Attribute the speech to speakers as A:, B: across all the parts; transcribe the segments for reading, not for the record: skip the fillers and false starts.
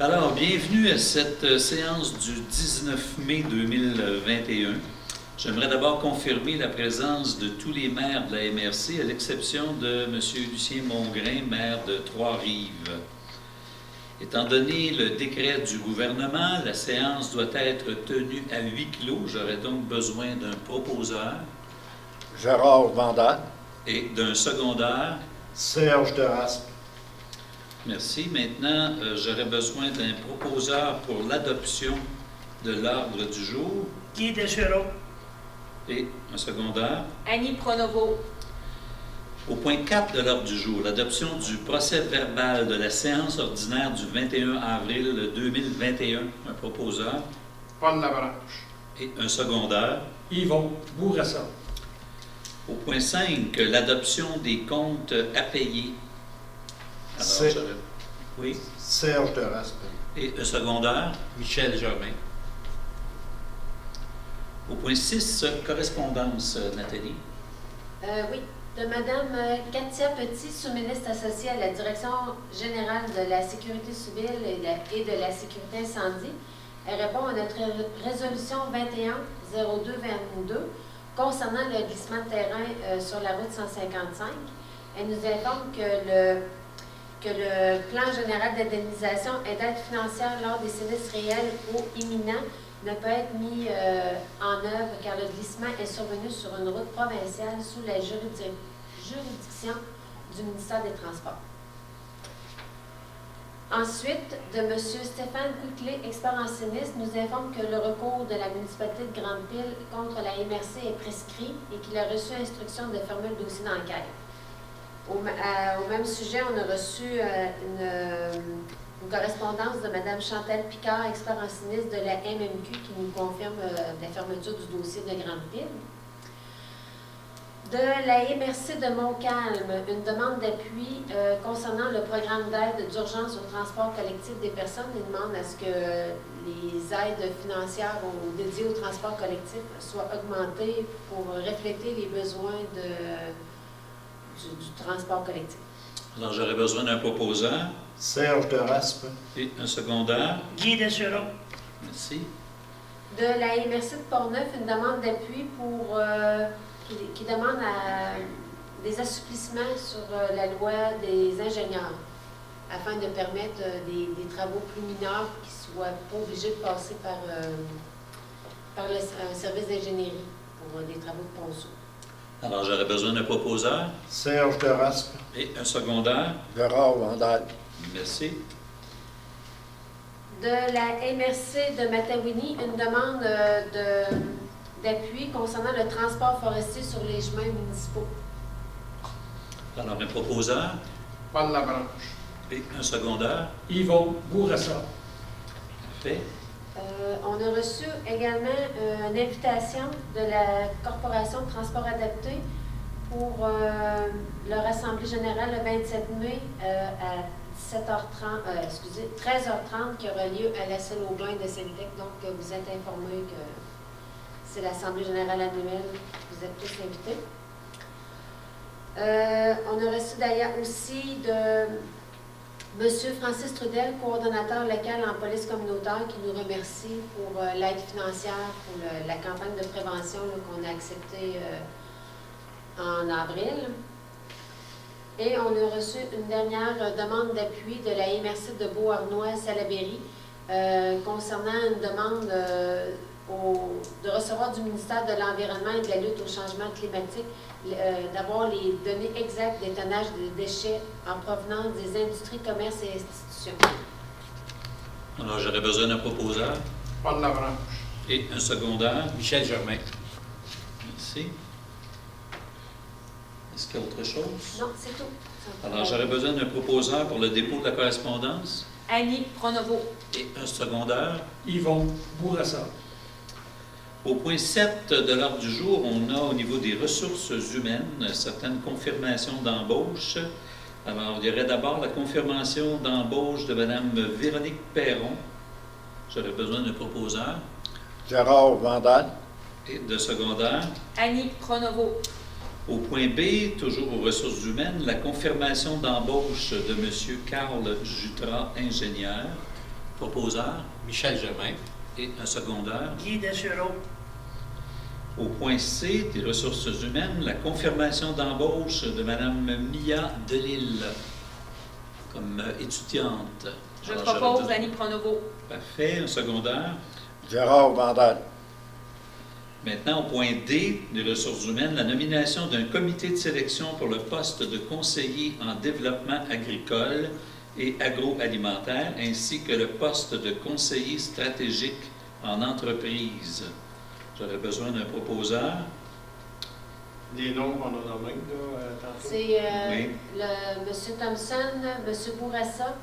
A: Alors, bienvenue à cette séance du 19 mai 2021. J'aimerais d'abord confirmer la présence de tous les maires de la MRC, à l'exception de M. Lucien Mongrain, maire de Trois-Rives. Étant donné le décret du gouvernement, la séance doit être tenue à huis clos. J'aurais donc besoin d'un proposeur.
B: Gérard Vandal.
A: Et d'un secondaire.
B: Serge Terraspe.
A: Merci. Maintenant, j'aurais besoin d'un proposeur pour l'adoption de l'ordre du jour.
C: Guy Deschêleaux.
A: Et un secondaire.
D: Annie Pronovo.
A: Au point 4 de l'ordre du jour, l'adoption du procès verbal de la séance ordinaire du 21 avril 2021. Un proposeur.
E: Paul Labranche.
A: Et un secondaire.
C: Yvon Bourassa.
A: Au point 5, l'adoption des comptes à payer. Oui.
B: Serge Terraspe.
A: Et un secondaire.
F: Michel Germain.
A: Au point 6, correspondance, Nathalie.
D: Oui, de Mme Katia Petit, sous-ministre associée à la Direction générale de la sécurité civile et de la sécurité incendie. Elle répond à notre résolution 21-02-22 concernant le glissement de terrain sur la route 155. Elle nous informe que le plan général d'indemnisation et d'aide financière lors des sinistres réels ou imminents ne peut être mis en œuvre car le glissement est survenu sur une route provinciale sous la juridiction du ministère des Transports. Ensuite, de M. Stéphane Couclé, expert en sinistre, nous informe que le recours de la municipalité de Grande-Pile contre la MRC est prescrit et qu'il a reçu instruction de fermer le dossier d'enquête. Au même sujet, on a reçu une correspondance de Mme Chantal Picard, expert en sinistre de la MMQ, qui nous confirme la fermeture du dossier de Grande-Pile. De la MRC de Montcalm, une demande d'appui concernant le programme d'aide d'urgence au transport collectif des personnes. Ils demandent à ce que les aides financières dédiées au transport collectif soient augmentées pour refléter les besoins du transport collectif.
A: Alors, j'aurais besoin d'un proposeur.
B: Serge Terraspe.
A: Et un secondaire.
C: Guy Deschêleaux.
A: Merci.
D: De la MRC de Portneuf, une demande d'appui pour qui demande des assouplissements sur la loi des ingénieurs afin de permettre des travaux plus mineurs qui ne soient pas obligés de passer par un service d'ingénierie pour des travaux de ponceau.
A: Alors, j'aurais besoin d'un proposeur.
B: Serge Terraspe.
A: Et un secondaire.
B: Gérard Vandal.
A: Merci.
D: De la MRC de Matawini, une demande d'appui concernant le transport forestier sur les chemins municipaux.
A: Alors, un proposeur.
E: Paul Labranche.
A: Et un secondaire.
C: Yvon Bourassa.
A: Parfait.
D: On a reçu également une invitation de la Corporation de transport adapté pour leur assemblée générale le 27 mai à 13h30 qui aura lieu à la salle Aubin de Saint-Luc. Donc, vous êtes informés que c'est l'assemblée générale annuelle. Vous êtes tous invités. On a reçu d'ailleurs aussi de M. Francis Trudel, coordonnateur local en police communautaire, qui nous remercie pour l'aide financière pour la campagne de prévention qu'on a acceptée en avril. Et on a reçu une dernière demande d'appui de la MRC de Beauharnois-Salaberry concernant une demande de recevoir du ministère de l'Environnement et de la lutte au changement climatique d'avoir les données exactes des tonnages de déchets en provenance des industries, commerces et institutions.
A: Alors, j'aurais besoin d'un proposeur.
E: Paul Labranche.
A: Et un secondaire.
F: Michel Germain.
A: Merci. Est-ce qu'il y a autre chose?
D: Non, c'est tout.
A: Alors, j'aurais besoin d'un proposeur pour le dépôt de la correspondance.
D: Annie Pronovo.
A: Et un secondaire.
C: Yvon Bourassa.
A: Au point 7 de l'ordre du jour, on a au niveau des ressources humaines certaines confirmations d'embauche. Alors, il y aurait d'abord la confirmation d'embauche de Mme Véronique Perron. J'aurais besoin d'un proposeur.
B: Gérard Vandal.
A: Et de secondaire.
D: Annie Pronovo.
A: Au point B, toujours aux ressources humaines, la confirmation d'embauche de M. Carl Jutras, ingénieur, Proposeur
F: Michel Germain.
A: et un secondaire.
C: Guy Dessureau.
A: Au point C, des ressources humaines, la confirmation d'embauche de Mme Mia Delille comme étudiante.
G: Je
A: Alors,
G: propose
A: j'aurais
G: Annie Pronovo.
A: Parfait, un secondaire.
B: Gérard Vandal.
A: Maintenant, au point D des ressources humaines, la nomination d'un comité de sélection pour le poste de conseiller en développement agricole et agroalimentaire, ainsi que le poste de conseiller stratégique en entreprise. J'aurais besoin d'un proposeur.
E: Les noms qu'on a nommés, là, tantôt.
D: C'est
A: Oui.
D: M. Thompson, M. Bourassa,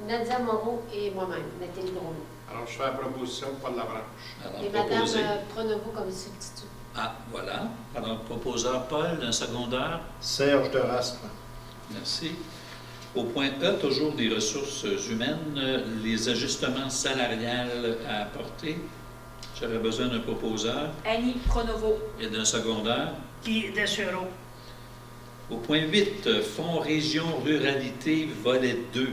D: Nadia Moreau et moi-même, Nathalie Gros.
E: Alors, je fais la proposition, Paul Labranche.
A: Alors,
D: Et Mme
A: proposé.
D: Pronovo comme substitut.
A: Ah, voilà. Alors, proposeur Paul, un secondaire.
B: Serge de Raspe.
A: Merci. Au point E, toujours des ressources humaines, les ajustements salariales à apporter. J'aurais besoin d'un proposeur
G: Annie Pronovo.
A: et d'un secondaire.
C: Guy Dessureau.
A: Au point 8, Fonds Région Ruralité, volet 2.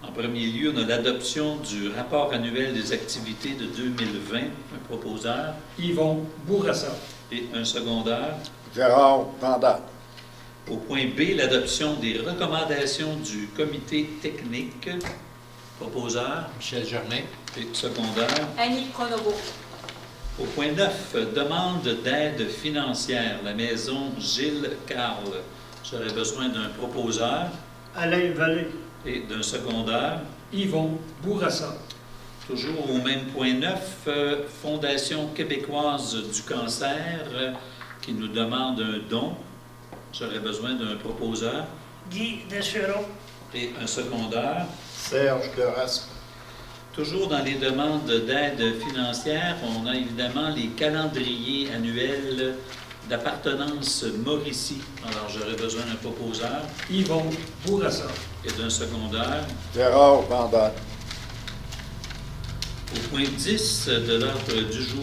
A: En premier lieu, on a l'adoption du rapport annuel des activités de 2020, un proposeur
C: Yvon Bourassa.
A: et un secondaire.
B: Gérard Vandal.
A: Au point B, l'adoption des recommandations du comité technique, proposeur
F: Michel Germain.
A: et secondaire.
G: Annie Pronovo.
A: Au point 9, demande d'aide financière, la maison Gilles Carle. J'aurais besoin d'un proposeur
C: Alain Vallée.
A: et d'un secondaire.
C: Yvon Bourassa.
A: Toujours au même point 9, Fondation québécoise du cancer qui nous demande un don. J'aurais besoin d'un proposeur
C: Guy Dessureau.
A: et un secondaire.
B: Serge de Raspe.
A: Toujours dans les demandes d'aide financière, on a évidemment les calendriers annuels d'appartenance Mauricie. Alors, j'aurais besoin d'un proposeur
C: Yvon Bourassa.
A: et d'un secondaire.
B: Gérard Vandal.
A: Au point 10 de l'ordre du jour,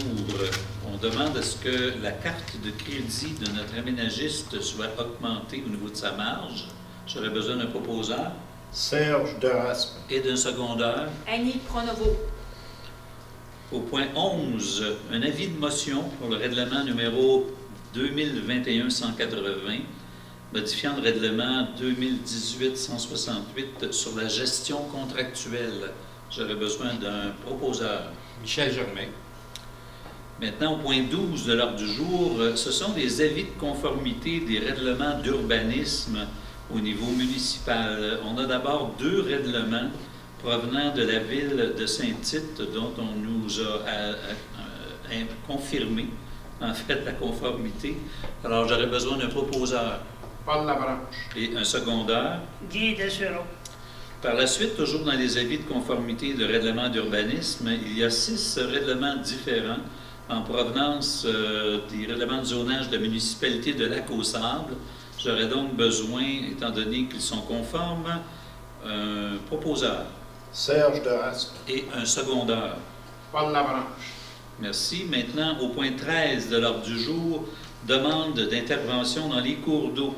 A: on demande à ce que la carte de crédit de notre aménagiste soit augmentée au niveau de sa marge. J'aurais besoin d'un proposeur
B: Serge de Raspe.
A: et d'un secondaire.
G: Annie Pronovo.
A: Au point 11, un avis de motion pour le règlement numéro 2021-180, modifiant le règlement 2018-168 sur la gestion contractuelle. J'aurais besoin d'un proposeur.
F: Michel Germain.
A: Maintenant, au point 12 de l'ordre du jour, ce sont des avis de conformité des règlements d'urbanisme au niveau municipal. On a d'abord 2 règlements provenant de la ville de Saint-Tite dont on nous a confirmé, en fait, la conformité. Alors, j'aurais besoin d'un proposeur
E: Paul Labranche.
A: et un secondaire.
C: Guy Dessureau.
A: Par la suite, toujours dans les avis de conformité de règlement d'urbanisme, il y a 6 règlements différents en provenance des règlements de zonage de la municipalité de Lac-aux-Sables. J'aurais donc besoin, étant donné qu'ils sont conformes, un proposeur
B: Serge de Raspe.
A: et un secondaire.
E: Paul Labranche.
A: Merci. Maintenant, au point 13 de l'ordre du jour, demande d'intervention dans les cours d'eau.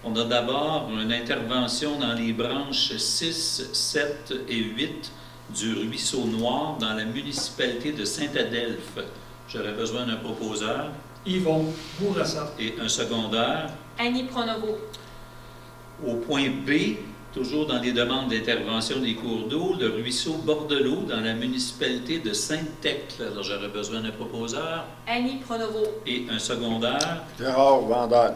A: On a d'abord une intervention dans les branches 6, 7 et 8 du Ruisseau Noir dans la municipalité de Saint-Adelphe. J'aurais besoin d'un proposeur
C: Yvon Bourassa.
A: et un secondaire.
G: Annie Pronovo.
A: Au point B, toujours dans les demandes d'intervention des cours d'eau, le ruisseau Bordelot dans la municipalité de Sainte-Thècle. Alors, j'aurais besoin d'un proposeur
G: Annie Pronovo.
A: et un secondaire.
B: Gérard Vandal.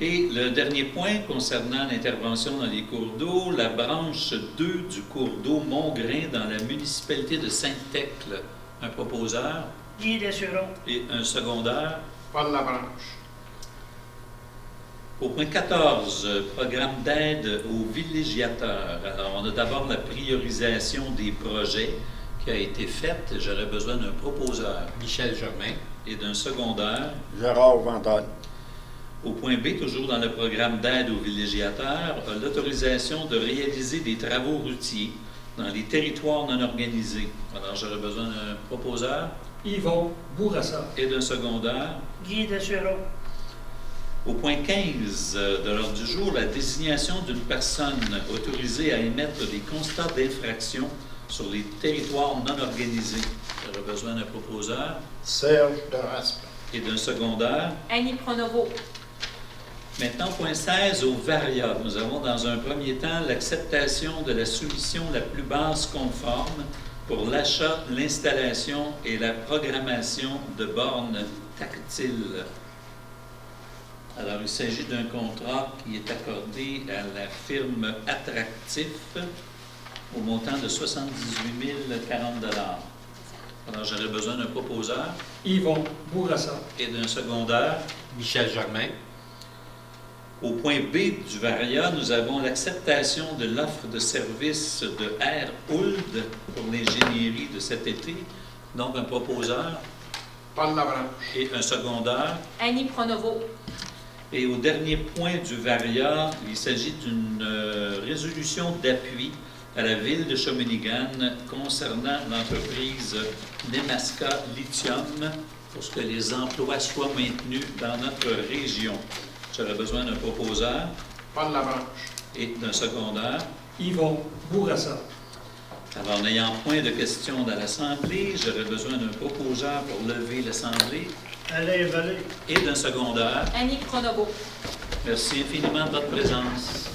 A: Et le dernier point concernant l'intervention dans les cours d'eau, la branche 2 du cours d'eau Montgrain dans la municipalité de Sainte-Thècle. Un proposeur
C: Guy Dessureau.
A: et un secondaire.
E: Paul Labranche.
A: Au point 14, programme d'aide aux villégiateurs. Alors, on a d'abord la priorisation des projets qui a été faite. J'aurais besoin d'un proposeur
F: Michel Germain.
A: et d'un secondaire.
B: Gérard Vandal.
A: Au point B, toujours dans le programme d'aide aux villégiateurs, l'autorisation de réaliser des travaux routiers dans les territoires non organisés. Alors, j'aurais besoin d'un proposeur
C: Yvon Bourassa.
A: et d'un secondaire.
C: Guy Dessureau.
A: Au point 15 de l'ordre du jour, la désignation d'une personne autorisée à émettre des constats d'infraction sur les territoires non organisés. J'aurais besoin d'un proposeur
B: Serge de Raspe.
A: et d'un secondaire.
G: Annie Pronovo.
A: Maintenant, point 16, au VARIA. Nous avons dans un premier temps l'acceptation de la soumission la plus basse conforme pour l'achat, l'installation et la programmation de bornes tactiles. Alors, il s'agit d'un contrat qui est accordé à la firme Attractif au montant de 78 040 $. Alors, j'aurais besoin d'un proposeur
C: Yvon Bourassa.
A: et d'un secondaire.
F: Michel Germain.
A: Au point B du VARIA, nous avons l'acceptation de l'offre de service de Air Ould pour l'ingénierie de cet été. Donc, un proposeur
E: Paul Labranche.
A: et un secondaire.
G: Annie Pronovo.
A: Et au dernier point du VARIA, il s'agit d'une résolution d'appui à la ville de Shawinigan concernant l'entreprise Nemaska Lithium pour ce que les emplois soient maintenus dans notre région. J'aurais besoin d'un proposeur
E: Paul Labranche.
A: et d'un secondaire.
C: Yvon Bourassa.
A: Alors, n'ayant point de questions dans l'Assemblée, j'aurais besoin d'un proposeur pour lever l'Assemblée
C: Alain Vallée.
A: et d'un secondaire.
G: Annie Pronovo.
A: Merci infiniment de votre présence.